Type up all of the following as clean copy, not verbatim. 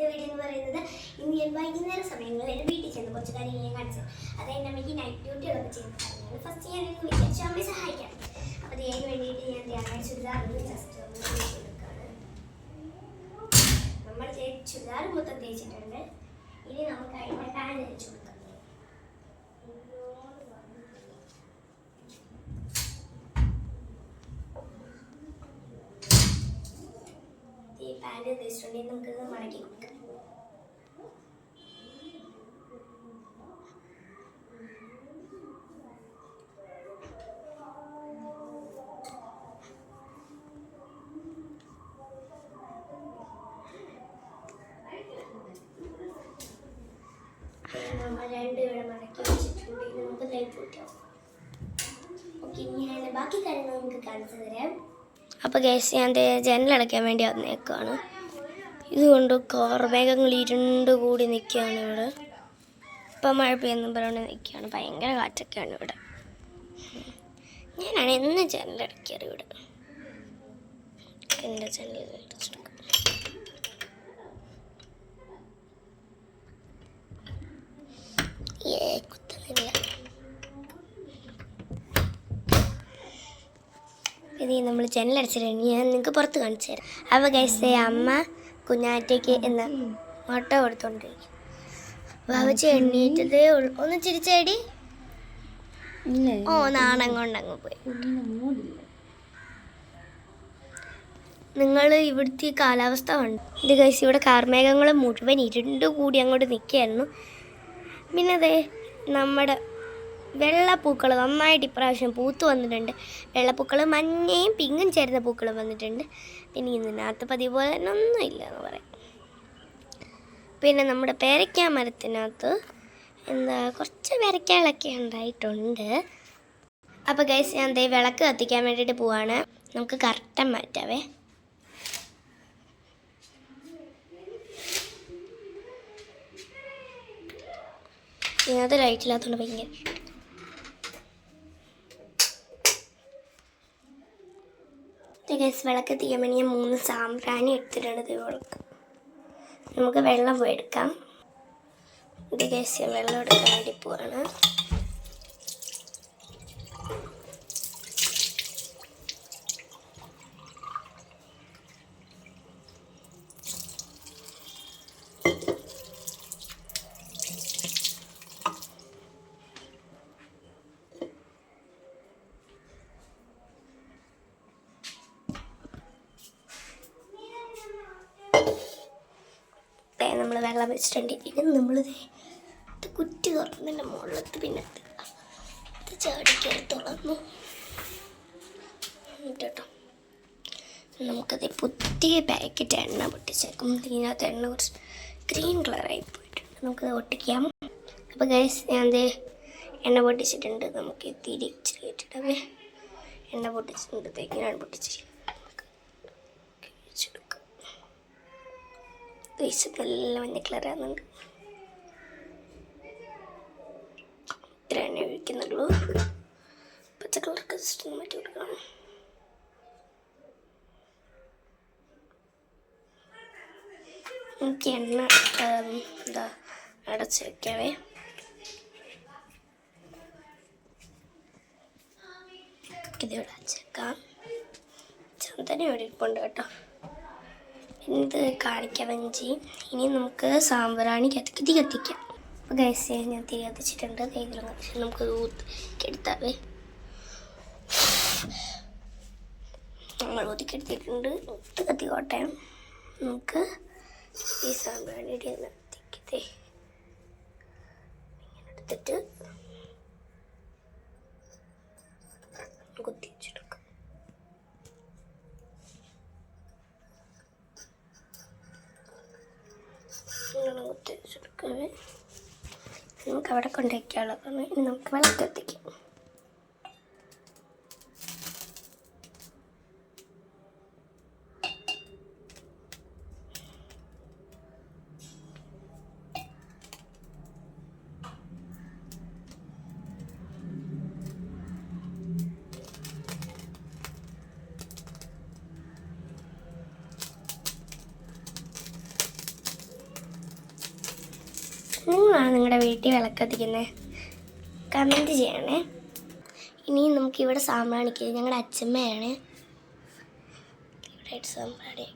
Video എന്ന് പറയുന്നത് ഇന്ന് ഞാൻ വൈകുന്നേര സമയങ്ങളിൽ എൻ്റെ വീട്ടിൽ ചെന്ന് കുറച്ച് കാര്യങ്ങൾ ഞാൻ കാണിച്ചത്. അത് എൻ്റെ അമ്മയ്ക്ക് നൈറ്റ് ഡ്യൂട്ടികളൊക്കെ ചെയ്യുന്ന കാര്യങ്ങൾ. ഫസ്റ്റ് ഞാൻ എനിക്ക് വിചാരിച്ചു അമ്മയെ സഹായിക്കാം. അപ്പോൾ അതിന് വേണ്ടിയിട്ട് ഞാൻ ചുരിദാർ ജസ്റ്റ് ഒന്ന് തേച്ചെടുക്കുകയാണ്. നമ്മൾ ചുരിദാർ മൊത്തം തേച്ചിട്ടുണ്ട്. ഇനി നമുക്ക് അതിൻ്റെ പാൻറ് തേച്ച് കൊടുക്കാം. ഈ പാൻറ് തേച്ചിട്ടുണ്ടെങ്കിൽ നമുക്കിത് മടക്കി കൊടുക്കാം. നമ്മൾ രണ്ടുപേരെ മടക്കി വെച്ചിട്ടുണ്ടെങ്കിൽ നമുക്ക് ലൈറ്റ് കൂട്ടാം. ഓക്കെ, ഇനി ഞാൻ ബാക്കി കാര്യങ്ങൾ നമുക്ക് കാണിച്ചു തരാം. അപ്പോൾ ഗൈസ്, ഞാൻ ജനലടയ്ക്കാൻ വേണ്ടി വന്നേക്കാണ്. ഇതുകൊണ്ട് കാർമേഘങ്ങൾ ഇരുണ്ട് കൂടി നിൽക്കുകയാണ് ഇവിടെ. ഇപ്പം മഴ പെയ്യുന്നു പറഞ്ഞ് നിൽക്കുകയാണ്. ഭയങ്കര കാറ്റൊക്കെയാണ് ഇവിടെ. ഞാനാണ് എന്ന് ജനലടയ്ക്കാറ് ഇവിടെ. എൻ്റെ ജനൽ അടച്ചെടുക്കാം. കുത്തുന്നില്ല. ഇത് നമ്മൾ ജനലടച്ചിട്ടുണ്ട്. ഞാൻ നിങ്ങൾക്ക് പുറത്ത് കാണിച്ചു തരാം. അപ്പോൾ ഗൈസ്, അമ്മ കുഞ്ഞാറ്റയ്ക്ക് എന്ന മുട്ട കൊടുത്തോണ്ടിരിക്കും. വാവച്ച് എണ്ണീറ്റതേ ഉള്ളൂ. ഒന്ന് ചിരിച്ചേടി. ഓ, നാണം കൊണ്ടങ്ങ് പോയി. നിങ്ങൾ ഇവിടുത്തെ കാലാവസ്ഥ കണ്ടു. ഇത് ഗൈസ്, ഇവിടെ കാർമേഘങ്ങൾ മുഴുവൻ ഇരുണ്ട് കൂടി അങ്ങോട്ട് നിൽക്കുകയായിരുന്നു. പിന്നെ അതെ, നമ്മുടെ വെള്ളപ്പൂക്കൾ നന്നായിട്ട് ഇപ്രാവശ്യം പൂത്ത് വന്നിട്ടുണ്ട്. വെള്ളപ്പൂക്കൾ മഞ്ഞയും പിങ്കും ചേരുന്ന പൂക്കളും വന്നിട്ടുണ്ട്. പിന്നെ ഇതിനകത്ത് പതിവ് പോലെ തന്നെ ഒന്നുമില്ല എന്ന് പറയാം. പിന്നെ നമ്മുടെ പേരയ്ക്ക മരത്തിനകത്ത് കുറച്ച് പേരയ്ക്കകളൊക്കെ ഉണ്ടായിട്ടുണ്ട്. അപ്പോൾ ഗൈസ്, ഞാൻ വിളക്ക് കത്തിക്കാൻ വേണ്ടിയിട്ട് പോവാണ്. നമുക്ക് കറക്റ്റം മാറ്റാവേ. അത് ലൈറ്റില്ലാത്തതുകൊണ്ട് ഭയങ്കര ഗൈസ്, വിളക്ക് എത്തിക്കാൻ വേണ്ടി ഞാൻ 3 സാമ്പ്രാണി എടുത്തിട്ടുണ്ട്. വിളക്ക് നമുക്ക് വെള്ളം പോയി എടുക്കാം. ഇത് ഗൈസ്, വെള്ളം എടുക്കാൻ വേണ്ടി പോവാണ്. നമ്മൾ വെള്ളം വെച്ചിട്ടുണ്ട്. ഇനി നമ്മൾ കുറ്റി തുറന്നതിൻ്റെ മുകളിലത്ത് പിന്നെ ഇത് ചാടിക്കറി തുറന്നു കേട്ടോ. നമുക്കത് പുതിയ പാക്കറ്റ് എണ്ണ പൊട്ടിച്ചേക്കും. ഇതിനകത്ത് എണ്ണ കുറച്ച് ഗ്രീൻ കളറായി പോയിട്ടുണ്ട്. നമുക്കത് ഒട്ടിക്കാം. അപ്പോൾ ഗൈസ്, ഞാൻ എണ്ണ പൊട്ടിച്ചിട്ടുണ്ട്. നമുക്ക് തിരിച്ചിട്ട് കേട്ടിട്ടേ എണ്ണ പൊട്ടിച്ചിട്ടുണ്ട്. ഇങ്ങനെയാണ് പൊട്ടിച്ചിട്ട് നല്ല മഞ്ഞ കളറാകുന്നുണ്ട്. ഇത്ര എണ്ണ ഒഴിക്കുന്നുള്ളൂ. പച്ച കളർക്ക് ജസ്റ്റ് ഒന്ന് മാറ്റി കൊടുക്കണം. എനിക്ക് എണ്ണ അടച്ച് വയ്ക്കാവേ. ഇതിവിടെ അടച്ചേക്കാം. ചന്ദനം ഇവിടെ ഇരിപ്പുണ്ട് കേട്ടോ. ഇത് കാണിക്കവഞ്ചി. ഇനി നമുക്ക് സാമ്പ്രാണി കത്തിക്കാം. അപ്പോൾ ഗൈസ്, ഞാൻ തീ കത്തിച്ചിട്ടുണ്ട്. നമുക്ക് ഊത്തിക്കെടുത്താവേ. നമ്മൾ ഊത്തിക്കെടുത്തിട്ടുണ്ട്. ഊത്ത് കത്തിക്കോട്ടെ. നമുക്ക് ഈ സാമ്പ്രാണിയുടെ കത്തിക്കത്തേ ഇങ്ങനെ എടുത്തിട്ട് കുത്തി വെച്ചെടുക്കാം. നമുക്ക് അവിടെ കൊണ്ടുവയ്ക്കാനുള്ളതാണ്. ഇനി നമുക്ക് വിളക്ക് കത്തിക്കാം. നിങ്ങളാണ് നിങ്ങളുടെ വീട്ടിൽ വിളക്കത്തിക്കുന്നത്? കമൻറ്റ് ചെയ്യണേ. ഇനി നമുക്കിവിടെ സാമ്പ്രാണിക്ക് ഞങ്ങളുടെ അച്ഛമ്മയാണ് ഇവിടെ സാമ്പ്രാണിയാക്കി.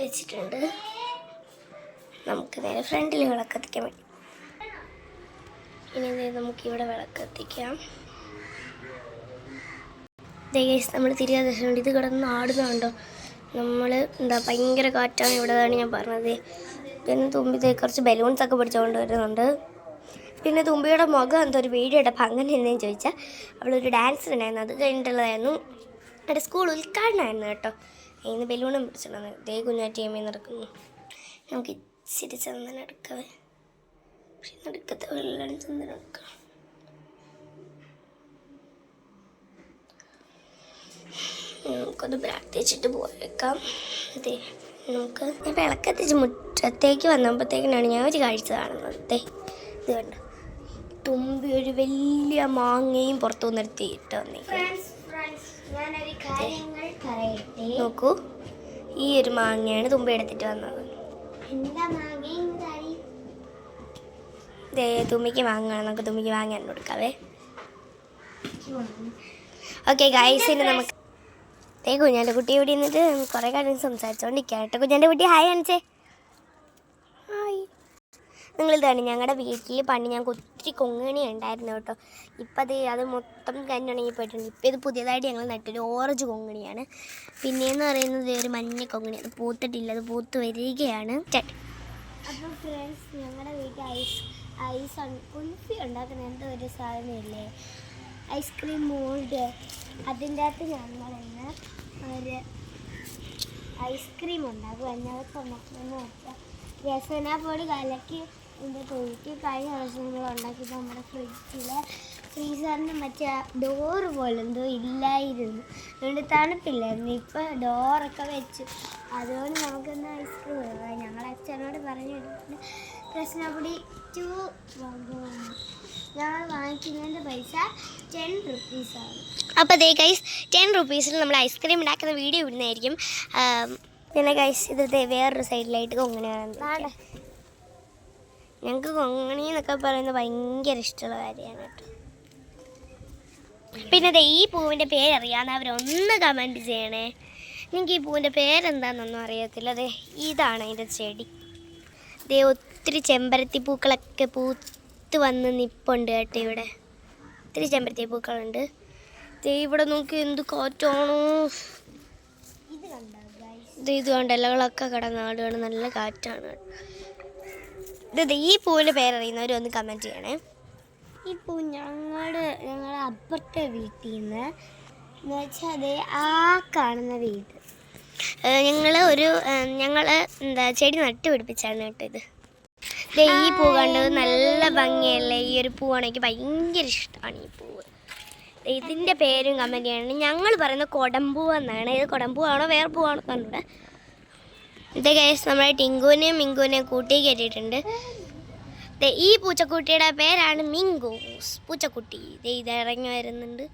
വെച്ചിട്ടുണ്ട്. നമുക്ക് നേരെ ഫ്രണ്ടിൽ വിളക്കത്തിക്കാൻ വേണ്ടി. ഇനി നമുക്കിവിടെ വിളക്കത്തിക്കാം. നമ്മൾ തിരികെ ദശമുണ്ട്. ഇത് കിടന്ന് ആടുന്നുണ്ടോ? നമ്മൾ ഭയങ്കര കാറ്റാണ് ഇവിടെതാണ് ഞാൻ പറഞ്ഞത്. പിന്നെ തുമ്പി കുറച്ച് ബലൂൺസൊക്കെ പിടിച്ചുകൊണ്ട് വരുന്നുണ്ട്. പിന്നെ തുമ്പിയുടെ മുഖം ഒരു വീഡിയോ ഇട്ടപ്പോൾ അങ്ങനെ എന്തെന്ന് ചോദിച്ചാൽ അവളൊരു ഡാൻസ് ഉണ്ടായിരുന്നു, അത് കഴിഞ്ഞിട്ടുള്ളതായിരുന്നു. എൻ്റെ സ്കൂൾ ഉദ്ഘാടനമായിരുന്നു കേട്ടോ. ഇന്ന് ബലൂണും പിടിച്ചിട്ടുണ്ടായിരുന്നു. കുഞ്ഞാറ്റി അമ്മയിൽ നടക്കുന്നു. നമുക്ക് ഇച്ചിരി ചന്ദനം എടുക്കാവേ. പക്ഷെ നടക്കത്തെ വെള്ളം ചന്ദനം എടുക്കാം. നമുക്കൊന്ന് പ്രാർത്ഥിച്ചിട്ട് പോയേക്കാം. അതെ, നമുക്ക് ഞാൻ വിളക്കത്തിച്ച് മുറ്റത്തേക്ക് വന്നപ്പോഴത്തേക്കിനാണ് ഞാൻ ഒരു കാഴ്ച കാണുന്നത്. ഇത് കണ്ട തുമ്പി ഒരു വലിയ മാങ്ങയും പുറത്തു നിർത്തിയിട്ട് വന്നേക്കാം. നോക്കൂ, ഈ ഒരു മാങ്ങയാണ് തുമ്പി എടുത്തിട്ട് വന്നത്. തുമ്പിക്ക് മാങ്ങ, നമുക്ക് തുമ്പിക്ക് മാങ്ങ കൊടുക്കാവേ. ഓക്കെ ഗൈസ്, ഇനി നമുക്ക് കുഞ്ഞാൻ്റെ കുട്ടി ഇവിടെ നിന്നിട്ട് കുറേ കാര്യം സംസാരിച്ചുകൊണ്ടിരിക്കുക കേട്ടോ. കുഞ്ഞാൻ്റെ കുട്ടി ഹായ് കാണിച്ചേ. ഹായ്. നിങ്ങളിതാണ് ഞങ്ങളുടെ വീട്ടിൽ പണ്ട് ഞങ്ങൾക്ക് ഒത്തിരി കൊങ്ങണി ഉണ്ടായിരുന്നു കേട്ടോ. ഇപ്പം അത് മൊത്തം കഞ്ഞുണങ്ങി പോയിട്ടുണ്ട്. ഇപ്പം ഇത് പുതിയതായിട്ട് ഞങ്ങൾ നട്ടൊരു ഓറഞ്ച് കൊങ്ങണിയാണ്. പിന്നെയെന്ന് പറയുന്നത് ഒരു മഞ്ഞ കൊങ്ങണി, അത് പൂത്തിട്ടില്ല, അത് പൂത്ത് വരികയാണ്. അപ്പോൾ ഫ്രണ്ട്സ്, ഞങ്ങളുടെ വീട്ടിൽ ഐസ് കുൽഫി ഉണ്ടാക്കുന്ന എന്തോ ഒരു സാധനമില്ലേ, ഐസ്ക്രീം മോൾഡ്, അതിൻ്റെ അകത്ത് ഞങ്ങളിന്ന് ഒരു ഐസ്ക്രീം ഉണ്ടാക്കും. അതിനകത്ത് എന്ന് വെച്ചാൽ രസനാപ്പൊടി കലക്കി ഇതിൻ്റെ തൊഴിച്ച് കഴിഞ്ഞ ദിവസം നമ്മൾ ഉണ്ടാക്കിയിട്ട് നമ്മുടെ ഫ്രീസറിന് മറ്റേ ഡോറ് പോലെ എന്തോ ഇല്ലായിരുന്നു, അതുകൊണ്ട് തണുപ്പില്ലായിരുന്നു. ഇപ്പോൾ ഡോറൊക്കെ വെച്ചു, അതുകൊണ്ട് നമുക്കൊന്ന് ഐസ്ക്രീം കൊടുക്കാം. ഞങ്ങൾ അച്ഛനോട് പറഞ്ഞു കൊടുത്തിട്ട് രസനാപ്പൊടി 2 വാങ്ങുന്നു. ഞങ്ങൾ വാങ്ങിക്കുന്നതിൻ്റെ പൈസ 10 റുപ്പീസാണ്. അപ്പോൾ അതേ ഗൈസ്, 10 റുപ്പീസിൽ നമ്മൾ ഐസ്ക്രീം ഉണ്ടാക്കുന്ന വീഡിയോ ഇടുന്നതായിരിക്കും. പിന്നെ ഗൈസ്, ഇത് വേറൊരു സൈഡിലായിട്ട് കൊങ്ങണിയാണ്. ഞങ്ങൾക്ക് കൊങ്ങണി എന്നൊക്കെ പറയുന്നത് ഭയങ്കര ഇഷ്ടമുള്ള കാര്യമാണ് കേട്ടോ. പിന്നെ ഈ പൂവിൻ്റെ പേരറിയാവുന്നവരൊന്ന് കമൻറ്റ് ചെയ്യണേ. നിങ്ങൾക്ക് ഈ പൂവിൻ്റെ പേരെന്താണെന്നൊന്നും അറിയത്തില്ല. ഇതാണ് അതിൻ്റെ ചെടി. ഒത്തിരി ചെമ്പരത്തി പൂക്കളൊക്കെ പൂത്ത് വന്ന് നിപ്പുണ്ട് കേട്ടോ. ഇവിടെ ഒത്തിരി ചെമ്പരത്തി പൂക്കളുണ്ട്. ഇവിടെ നോക്കി എന്ത് കാറ്റാണോ. ഇത് കണ്ട ഇലകളൊക്കെ കിടന്നാടുകയാണ്, നല്ല കാറ്റാണ്. ഈ പൂവിൻ്റെ പേരറിയുന്നവർ ഒന്ന് കമൻറ്റ് ചെയ്യണേ. ഈ പൂ ഞങ്ങളുടെ അപ്പുറത്തെ വീട്ടിൽ നിന്ന് എന്ന് വെച്ചാൽ ആ കാണുന്ന വീട് ഞങ്ങൾ ചെടി നട്ടുപിടിപ്പിച്ചാണ് കേട്ടോ. ഈ പൂ കണ്ടത് നല്ല ഭംഗിയല്ലേ. ഈ ഒരു പൂവാണ് എനിക്ക് ഭയങ്കര ഇഷ്ടമാണ് ഈ പൂവ്. ഇതിൻ്റെ പേരും കമൻറ്റ് ചെയ്യണം. ഞങ്ങൾ പറയുന്നത് കൊടംപൂവെന്നാണ്. ഇത് കൊടംപൂവാണോ വേറെ പൂവാണോ കണ്ടൂടെ. കേസ് നമ്മളെ ടിങ്കുവിനെയും മിങ്കുവിനെയും കൂട്ടി കയറ്റിയിട്ടുണ്ട്. ഈ പൂച്ചക്കുട്ടിയുടെ പേരാണ് മിങ്കൂസ് പൂച്ചക്കുട്ടി. ഇത് ഇറങ്ങി വരുന്നുണ്ട്.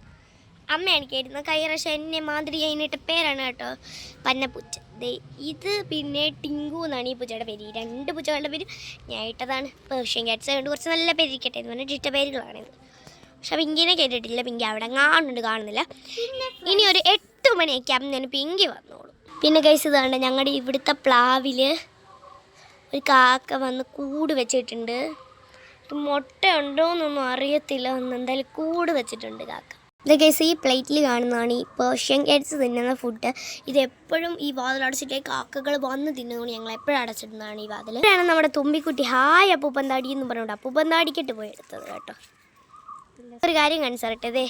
അമ്മയാണ് കയറ്റുന്നത്. കൈറശം എന്നെ മാതിരി കഴിഞ്ഞിട്ട പേരാണ് കേട്ടോ, പന്നപ്പൂച്ച. ഇത് പിന്നെ ടിങ്കു എന്നാണ് ഈ പൂച്ചയുടെ പേര്. ഈ 2 പൂച്ചകളുടെ പേര് ഞാൻ ഇട്ടതാണ്. പേർഷ്യൻ ക്യാറ്റ്സ് കൊണ്ട് കുറച്ച് നല്ല പേരിക്കട്ടെ എന്ന് പറഞ്ഞിട്ട് ഇഷ്ട പേരുകളാണിത്. പക്ഷെ പിങ്കിനെ കേട്ടിട്ടില്ല. പിങ്കി അവിടെ കാണുന്നില്ല. ഇനി ഒരു 8 മണിയൊക്കെ ആകുമ്പോൾ പിങ്കി വന്നോളൂ. പിന്നെ ഗൈസ്, ഇതാണ് ഞങ്ങളുടെ ഇവിടുത്തെ പ്ലാവിൽ ഒരു കാക്ക വന്ന് കൂട് വെച്ചിട്ടുണ്ട്. മുട്ട ഉണ്ടോ എന്നൊന്നും അറിയത്തില്ല, എന്തായാലും കൂട് വെച്ചിട്ടുണ്ട് കാക്ക. ഗൈസ്, ഈ പ്ലേറ്റിൽ കാണുന്നതാണ് ഈ പേർഷ്യൻ ക്യാറ്റ്സ് തിന്നുന്ന ഫുഡ്. ഇതെപ്പോഴും ഈ വാതിൽ അടച്ചിട്ടേ കാക്കകൾ വന്ന് തിന്നുകൊണ്ട് ഞങ്ങൾ എപ്പോഴും അടച്ചിടുന്നതാണ് ഈ വാതിൽ. ഇതാണ് നമ്മുടെ തുമ്പിക്കുട്ടി ഹായ് അപ്പൂപ്പന്താടി എന്ന് പറഞ്ഞുകൊണ്ട് അപ്പൂപ്പന്താടിക്കിട്ട് പോയി എടുത്തത് കേട്ടോ. ഒരു കാര്യം കാണിച്ചറിട്ടെ,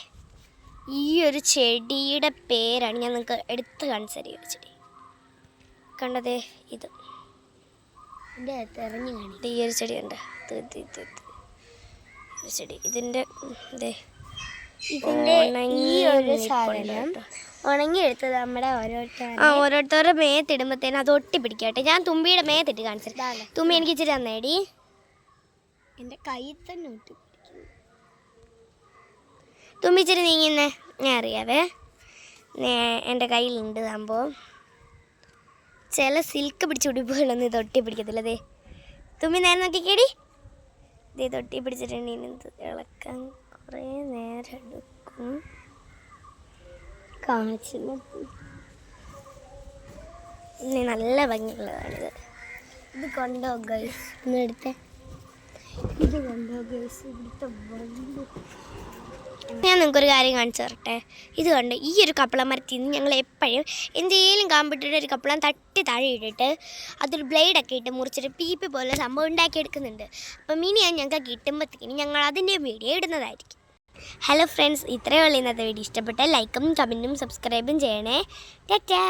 ഈ ഒരു ചെടിയുടെ പേരാണ് ഞാൻ നിങ്ങൾക്ക് എടുത്ത് കാണിച്ചത്. ഈ ചെടി കണ്ടതേ, ഇത് ഇറങ്ങി കാണി. ഈ ഒരു ചെടി ഉണ്ട്, ചെടി ഇതിൻ്റെ ഈ ഒരു സാധനം ഉണങ്ങി എടുത്തത് നമ്മുടെ ഓരോരുത്തരുടെ മേത്തിടുമ്പോഴത്തേനും അത് ഒട്ടി പിടിക്കട്ടെ. ഞാൻ തുമ്പിയുടെ മേത്തിട്ട് കാണിച്ചിട്ട്, തുമ്പി എനിക്ക് ഇച്ചിരി തന്നേടി. എൻ്റെ കയ്യിൽ തന്നെ ഒട്ടി പിടിക്കുന്നു. തുമ്പി ഇച്ചിരി നീങ്ങുന്നേ, ഞാൻ അറിയാവേ. എൻ്റെ കയ്യിലുണ്ട് സംഭവം. ചില സിൽക്ക് പിടിച്ച് ഉടുപ്പുകളൊന്നും ഇത് ഒട്ടി പിടിക്കത്തില്ല. ദേ തുമ്മി നേരം നോക്കിക്കേടി. ഇത് തൊട്ടി പിടിച്ചിട്ടുണ്ടെങ്കിൽ ഇത് ഇളക്കാൻ കുറേ നേരം എടുക്കും. കാണിച്ചില്ല. ഇനി നല്ല ഭംഗിയുള്ളതാണിത്. ഇത് കൊണ്ടോ ഗൈസ്, ഒന്ന് എടുത്തേ. ഇത് കൊണ്ടോ ഗൈസ്, ഇവിടുത്തെ ഞാൻ നിങ്ങൾക്കൊരു കാര്യം കാണിച്ചു തരട്ടെ. ഇത് കണ്ട് ഈ ഒരു കപ്പളം മരത്തിൽ നിന്ന് ഞങ്ങൾ എപ്പോഴും എന്തെങ്കിലും കാമ്പിട്ടിട്ട് ഒരു കപ്പളം തട്ടി താഴെ ഇട്ടിട്ട് അതൊരു ബ്ലേഡൊക്കെ ഇട്ട് മുറിച്ചിട്ട് പീപ്പി പോലെ സംഭവം ഉണ്ടാക്കിയെടുക്കുന്നുണ്ട്. അപ്പം ഇനി ഞങ്ങൾക്ക് കിട്ടുമ്പോഴത്തേക്കിനും ഞങ്ങൾ അതിൻ്റെ വീഡിയോ ഇടുന്നതായിരിക്കും. ഹലോ ഫ്രണ്ട്സ്, ഇത്രയേ ഉള്ളൂ ഇന്നത്തെ വീഡിയോ. ഇഷ്ടപ്പെട്ടാൽ ലൈക്കും കമൻറ്റും സബ്സ്ക്രൈബും ചെയ്യണേ. ടാറ്റാ.